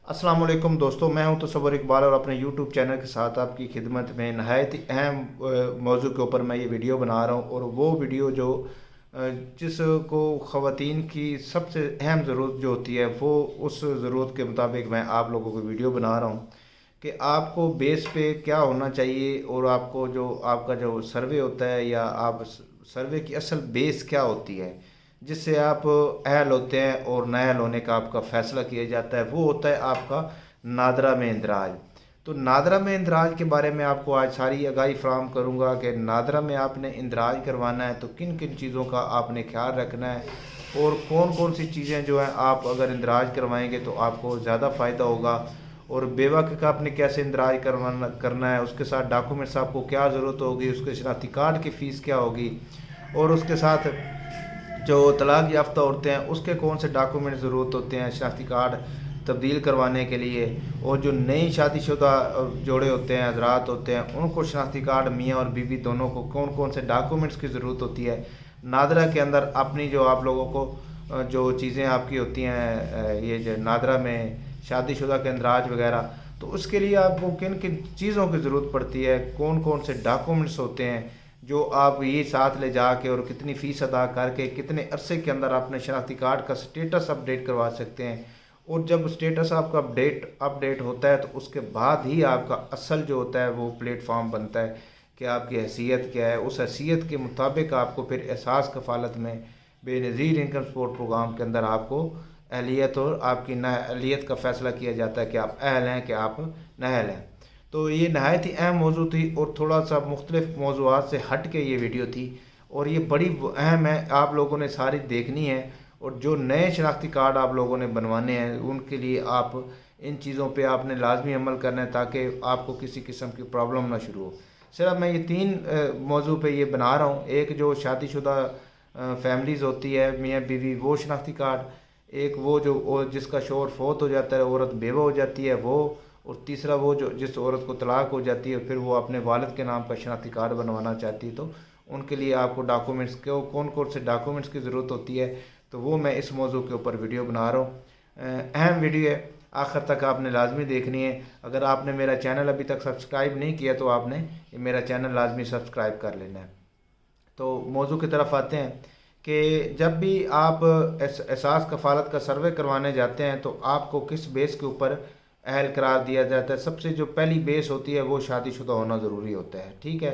अस्सलाम वालेकुम दोस्तों, मैं हूं तसव्वुर इकबाल और अपने यूट्यूब चैनल के साथ आपकी खिदमत में नहायत ही अहम मौजू के ऊपर मैं ये वीडियो बना रहा हूं। और वो वीडियो जो जिसको ख़वातीन की सबसे अहम ज़रूरत जो होती है, वो उस ज़रूरत के मुताबिक मैं आप लोगों को वीडियो बना रहा हूं कि आपको बेस पे क्या होना चाहिए और आपको जो आपका जो सर्वे होता है या आप सर्वे की असल बेस क्या होती है जिससे आप अहल होते हैं और नाअहल होने का आपका फ़ैसला किया जाता है, वो होता है आपका नादरा में इंदराज। तो नादरा में इंदराज के बारे में आपको आज सारी आगाही फराहम करूँगा कि नादरा में आपने इंदराज करवाना है तो किन किन चीज़ों का आपने ख्याल रखना है और कौन कौन सी चीज़ें जो हैं आप अगर इंदराज करवाएंगे तो आपको ज़्यादा फ़ायदा होगा। और बेवा का आपने कैसे इंदराज करना है, उसके साथ डॉक्यूमेंट्स आपको क्या ज़रूरत होगी, उसके शनाख्ती कार्ड की फ़ीस क्या होगी, और उसके साथ जो तलाक याफ्ता औरतें हैं उसके कौन से डॉक्यूमेंट ज़रूरत होते हैं शनाख्ती कार्ड तब्दील करवाने के लिए, और जो नई शादीशुदा जोड़े होते हैं हजरात होते हैं उनको शनाख्ती कार्ड मियाँ और बीवी दोनों को कौन कौन से डॉक्यूमेंट्स की ज़रूरत होती है। नादरा के अंदर अपनी जो आप लोगों को जो चीज़ें आपकी होती हैं ये जो नादरा में शादीशुदा के इंदराज वगैरह, तो उसके लिए आपको किन किन चीज़ों की ज़रूरत पड़ती है, कौन कौन से डॉक्यूमेंट्स होते हैं जो आप ये साथ ले जाके और कितनी फ़ीस अदा करके कितने अरसे के अंदर अपने शनाख्ती कार्ड का स्टेटस अपडेट करवा सकते हैं। और जब स्टेटस आपका अपडेट होता है तो उसके बाद ही आपका असल जो होता है वो प्लेटफॉर्म बनता है कि आपकी हैसियत क्या है। उस हैसियत के मुताबिक आपको फिर एहसास कफ़ालत में बेनज़ीर इनकम सपोर्ट प्रोग्राम के अंदर आपको अहलियत और आपकी नाअहलियत का फ़ैसला किया जाता है कि आप अहल हैं कि आप नाअहल हैं। तो ये नहायत ही अहम मौजू थी और थोड़ा सा मुख्तलिफ मौज़ूआत से हट के ये वीडियो थी और ये बड़ी अहम है, आप लोगों ने सारी देखनी है। और जो नए शनाख्ती कार्ड आप लोगों ने बनवाने हैं उनके लिए आप इन चीज़ों पे आपने लाजमी अमल करना है ताकि आपको किसी किस्म की प्रॉब्लम ना शुरू हो। सिर्फ मैं ये तीन मौजू पे ये बना रहा हूँ। एक जो शादीशुदा फैमिलीज़ होती है मियाँ बीवी वो शनाख्ती कार्ड, एक वो जो जिसका शोहर फौत हो जाता है औरत बेवा हो जाती है वो, और तीसरा वो जो जिस औरत को तलाक हो जाती है फिर वो अपने वालिद के नाम का शनाख्ती कार्ड बनवाना चाहती है तो उनके लिए आपको डॉक्यूमेंट्स के कौन कौन से डॉक्यूमेंट्स की ज़रूरत होती है, तो वो मैं इस मौजू के ऊपर वीडियो बना रहा हूँ। अहम वीडियो है, आखिर तक आपने लाजमी देखनी है। अगर आपने मेरा चैनल अभी तक सब्सक्राइब नहीं किया तो आपने मेरा चैनल लाजमी सब्सक्राइब कर लेना है। तो मौजू की तरफ आते हैं कि जब भी आप एहसास कफ़ालत का सर्वे करवाने जाते हैं तो आपको किस बेस के ऊपर अहल करार दिया जाता है। सबसे जो पहली बेस होती है वो शादीशुदा होना ज़रूरी होता है, ठीक है।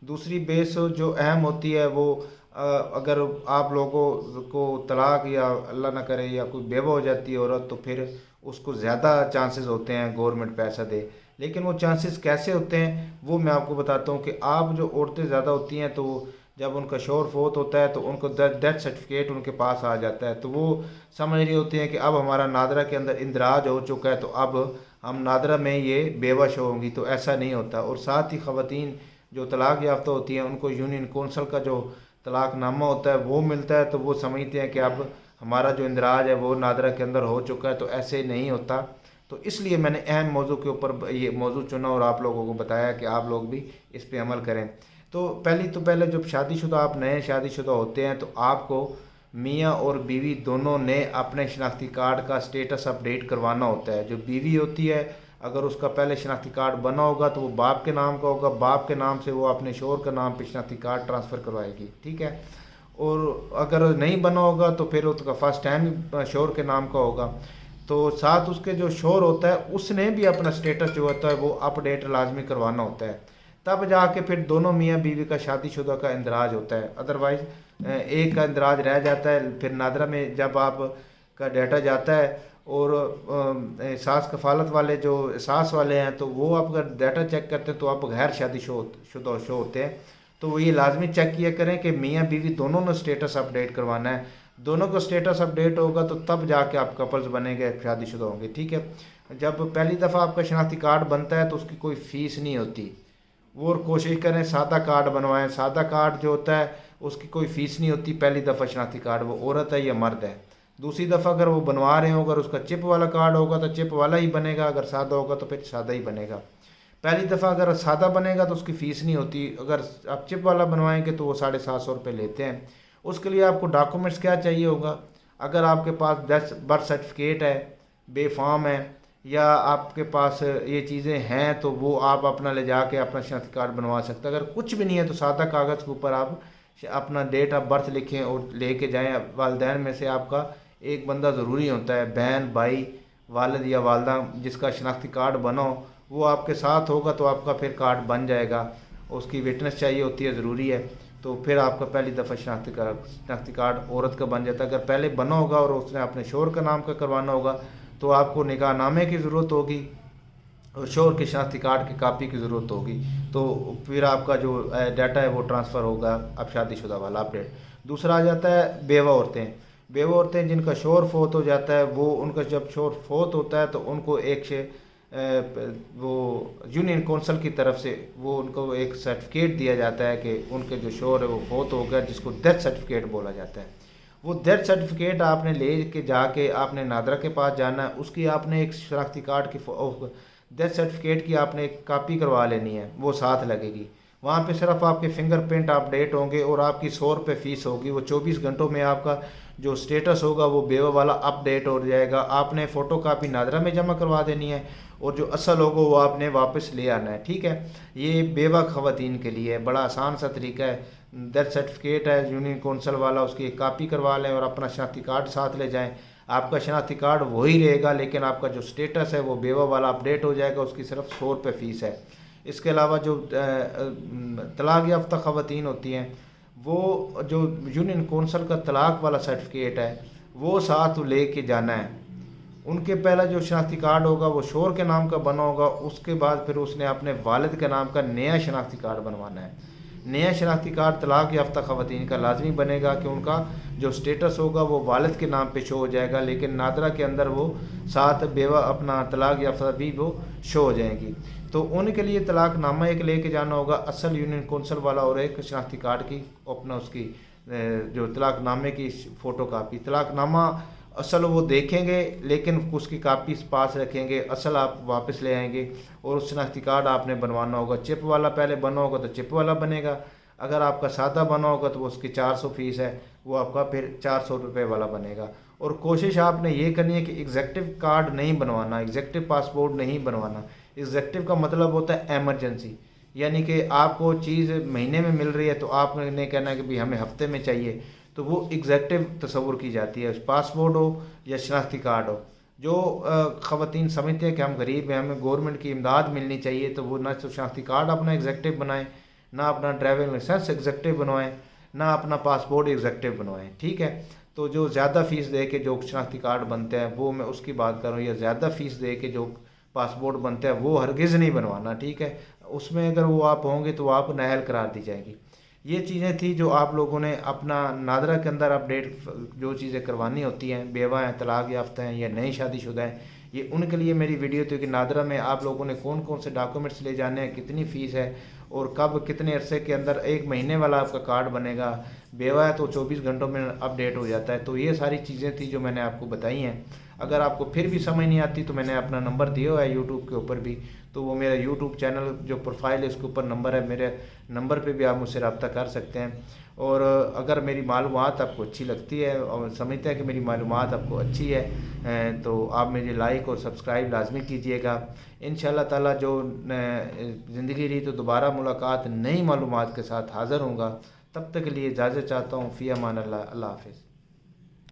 दूसरी बेस जो अहम होती है वो अगर आप लोगों को तलाक या अल्लाह ना करे या कोई बेवा हो जाती है औरत तो फिर उसको ज़्यादा चांसेस होते हैं गवर्नमेंट पैसा दे। लेकिन वो चांसेस कैसे होते हैं वो मैं आपको बताता हूँ कि आप जो औरतें ज़्यादा होती हैं तो जब उनका शौहर फौत होता है तो उनको डेथ सर्टिफिकेट उनके पास आ जाता है तो वो समझ रही होती हैं कि अब हमारा नादरा के अंदर इंदराज हो चुका है तो अब हम नादरा में ये बेवश होंगी। तो ऐसा नहीं होता। और साथ ही ख़वातीन जो तलाक याफ्ता होती हैं उनको यूनियन कौंसल का जो तलाकनामा होता है वो मिलता है तो वो समझते हैं कि अब हमारा जो इंदराज है वो नादरा के अंदर हो चुका है। तो ऐसे नहीं होता। तो इसलिए मैंने अहम मौजू के ऊपर ये मौजू चुना और आप लोगों को बताया कि आप लोग भी इस पर अमल करें। तो पहले जब शादीशुदा आप नए शादीशुदा होते हैं तो आपको मियाँ और बीवी दोनों ने अपने शनाख्ती कार्ड का स्टेटस अपडेट करवाना होता है। जो बीवी होती है अगर उसका पहले शनाख्ती कार्ड बना होगा तो वो बाप के नाम का होगा, बाप के नाम से वो अपने शौहर का नाम पे शनाख्ती कार्ड ट्रांसफ़र करवाएगी, ठीक है। और अगर नहीं बना होगा तो फिर उसका फर्स्ट टाइम शौहर के नाम का होगा। तो साथ उसके जो शौहर होता है उसने भी अपना स्टेटस जो होता है वो अपडेट लाजमी करवाना होता है, तब जाके फिर दोनों मियाँ बीवी का शादीशुदा का इंदराज होता है। अदरवाइज़ एक का इंदराज रह जाता है। फिर नादरा में जब आप का डाटा जाता है और सास कफ़ालत वाले जो सास वाले हैं तो वो आप अगर डाटा चेक करते हैं तो आप गैर शादीशुदा शो होते हैं। तो वो ये लाजमी चेक किया करें कि मियाँ बीवी दोनों ने स्टेटस अपडेट करवाना है। दोनों को स्टेटस अपडेट होगा तो तब जाके आप कपल्स बनेंगे, शादीशुदा होंगे, ठीक है। जब पहली दफ़ा आपका शनाख्ती कार्ड बनता है तो उसकी कोई फ़ीस नहीं होती। वो और कोशिश करें सादा कार्ड बनवाएं। सादा कार्ड जो होता है उसकी कोई फ़ीस नहीं होती पहली दफ़ा शनाख्ती कार्ड, वो औरत है या मर्द है। दूसरी दफ़ा अगर वो बनवा रहे हो अगर उसका चिप वाला कार्ड होगा तो चिप वाला ही बनेगा, अगर सादा होगा तो फिर सादा ही बनेगा। पहली दफ़ा अगर सादा बनेगा तो उसकी फ़ीस नहीं होती, अगर आप चिप वाला बनवाएंगे तो वो 750 रुपये लेते हैं। उसके लिए आपको डॉक्यूमेंट्स क्या चाहिए होगा, अगर आपके पास बर्थ सर्टिफिकेट है, बेफाम है یا آپ کے پاس یہ چیزیں ہیں تو وہ آپ اپنا لے جا کے اپنا شناختی کارڈ بنوا سکتے ہیں۔ اگر کچھ بھی نہیں ہے تو سادہ کاغذ کے اوپر آپ اپنا ڈیٹ آف برتھ لکھیں اور لے کے جائیں۔ والدین میں سے آپ کا ایک بندہ ضروری ہوتا ہے، بہن، بھائی، والد یا والدہ جس کا شناختی کارڈ بنا ہو، وہ آپ کے ساتھ ہوگا تو آپ کا پھر کارڈ بن جائے گا۔ اس کی وٹنس چاہیے ہوتی ہے، ضروری ہے، تو پھر آپ کا پہلی دفعہ شناختی کارڈ عورت کا بن جاتا ہے۔ اگر پہلے بنا ہوگا اور اس نے اپنے شوہر کا نام کا کروانا ہوگا تو آپ کو نکاح نامے کی ضرورت ہوگی اور شوہر کے شناختی کارڈ کی کاپی کی ضرورت ہوگی، تو پھر آپ کا جو ڈیٹا ہے وہ ٹرانسفر ہوگا اب شادی شدہ والا اپڈیٹ۔ دوسرا آ جاتا ہے بیوہ عورتیں۔ بیوہ عورتیں جن کا شوہر فوت ہو جاتا ہے، وہ ان کا جب شوہر فوت ہوتا ہے تو ان کو ایک وہ یونین کونسل کی طرف سے وہ ان کو ایک سرٹیفکیٹ دیا جاتا ہے کہ ان کے جو شوہر ہے وہ فوت ہو گیا، جس کو ڈیتھ سرٹیفکیٹ بولا جاتا ہے۔ وہ ڈیتھ سرٹیفکیٹ آپ نے لے کے جا کے آپ نے نادرہ کے پاس جانا ہے، اس کی آپ نے ایک شناختی کارڈ کی ڈیتھ سرٹیفکیٹ کی آپ نے ایک کاپی کروا لینی ہے، وہ ساتھ لگے گی۔ وہاں پہ صرف آپ کے فنگر پرنٹ اپڈیٹ ہوں گے اور آپ کی 100 روپے فیس ہوگی۔ وہ 24 گھنٹوں میں آپ کا جو سٹیٹس ہوگا وہ بیوہ والا اپڈیٹ ہو جائے گا۔ آپ نے فوٹو کاپی نادرہ میں جمع کروا دینی ہے اور جو اصل ہوگا وہ آپ نے واپس لے آنا ہے، ٹھیک ہے۔ یہ بیوہ خواتین کے لیے بڑا آسان سا طریقہ ہے۔ ڈیتھ سرٹیفکیٹ ہے یونین کونسل والا، اس کی ایک کاپی کروا لیں اور اپنا شناختی کارڈ ساتھ لے جائیں۔ آپ کا شناختی کارڈ وہی رہے گا لیکن آپ کا جو سٹیٹس ہے وہ بیوہ والا اپڈیٹ ہو جائے گا، اس کی صرف 100 روپے فیس ہے۔ اس کے علاوہ جو طلاق یافتہ خواتین ہوتی ہیں، وہ جو یونین کونسل کا طلاق والا سرٹیفکیٹ ہے وہ ساتھ لے کے جانا ہے۔ ان کے پہلا جو شناختی کارڈ ہوگا وہ شوہر کے نام کا بنا ہوگا، اس کے بعد پھر اس نے اپنے والد کے نام کا نیا شناختی کارڈ بنوانا ہے۔ نیا شناختی کارڈ طلاق یافتہ خواتین کا لازمی بنے گا کہ ان کا جو سٹیٹس ہوگا وہ والد کے نام پہ شو ہو جائے گا، لیکن نادرہ کے اندر وہ ساتھ بیوہ اپنا طلاق یافتہ بھی وہ شو ہو جائیں گی۔ تو ان کے لیے طلاق نامہ ایک لے کے جانا ہوگا، اصل یونین کونسل والا، اور ایک شناختی کارڈ کی اپنا اس کی جو طلاق نامے کی فوٹو کاپی۔ طلاق نامہ اصل وہ دیکھیں گے لیکن اس کی کاپی پاس رکھیں گے، اصل آپ واپس لے آئیں گے۔ اور اس شناختی کارڈ آپ نے بنوانا ہوگا، چپ والا پہلے بنا ہوگا تو چپ والا بنے گا، اگر آپ کا سادہ بنا ہوگا تو اس کی 400 فیس ہے، وہ آپ کا پھر 400 روپے والا بنے گا۔ اور کوشش آپ نے یہ کرنی ہے کہ ایگزیکٹو کارڈ نہیں بنوانا، ایگزیکٹو پاسپورٹ نہیں بنوانا۔ ایگزیکٹو کا مطلب ہوتا ہے ایمرجنسی، یعنی کہ آپ کو چیز مہینے میں مل رہی ہے تو آپ نے کہنا ہے کہ بھی ہمیں ہفتے میں چاہیے، تو وہ ایگزیکٹو تصور کی جاتی ہے، پاسپورٹ ہو یا شناختی کارڈ ہو۔ جو خواتین سمجھتے ہیں کہ ہم غریب ہیں، ہمیں گورنمنٹ کی امداد ملنی چاہیے، تو وہ نہ تو شناختی کارڈ اپنا ایگزیکٹو بنائیں، نہ اپنا ڈرائیونگ لائسنس ایگزیکٹو بنوائیں، نہ اپنا پاسپورٹ ایگزیکٹو بنوائیں، ٹھیک ہے۔ تو جو زیادہ فیس دے کے جو شناختی کارڈ بنتے ہیں وہ میں اس کی بات کروں، یا زیادہ فیس دے کے جو پاسپورٹ بنتے ہیں وہ ہرگز نہیں بنوانا، ٹھیک ہے۔ اس میں اگر وہ آپ ہوں گے تو آپ نااہل قرار دی جائے گی۔ یہ چیزیں تھیں جو آپ لوگوں نے اپنا نادرہ کے اندر اپڈیٹ جو چیزیں کروانی ہوتی ہیں، بیوہ ہیں، طلاق یافتہ ہیں یا نئی شادی شدہ ہیں، یہ ان کے لیے میری ویڈیو تھی کہ نادرہ میں آپ لوگوں نے کون کون سے ڈاکومنٹس لے جانے ہیں، کتنی فیس ہے اور کب کتنے عرصے کے اندر ایک مہینے والا آپ کا کارڈ بنے گا۔ بیوہ ہے تو 24 گھنٹوں میں اپڈیٹ ہو جاتا ہے۔ تو یہ ساری چیزیں تھیں جو میں نے آپ کو بتائی ہیں۔ اگر آپ کو پھر بھی سمجھ نہیں آتی تو میں نے اپنا نمبر دیا ہوا ہے یوٹیوب کے اوپر بھی، تو وہ میرا یوٹیوب چینل جو پروفائل ہے اس کے اوپر نمبر ہے، میرے نمبر پہ بھی آپ مجھ سے رابطہ کر سکتے ہیں۔ اور اگر میری معلومات آپ کو اچھی لگتی ہے اور سمجھتے ہیں کہ میری معلومات آپ کو اچھی ہے تو آپ مجھے لائک اور سبسکرائب لازمی کیجیے گا۔ انشاءاللہ تعالیٰ جو زندگی رہی تو دوبارہ ملاقات نئی معلومات کے ساتھ حاضر ہوں گا۔ تب تک کے لیے اجازت چاہتا ہوں۔ فی امان اللہ، اللہ حافظ۔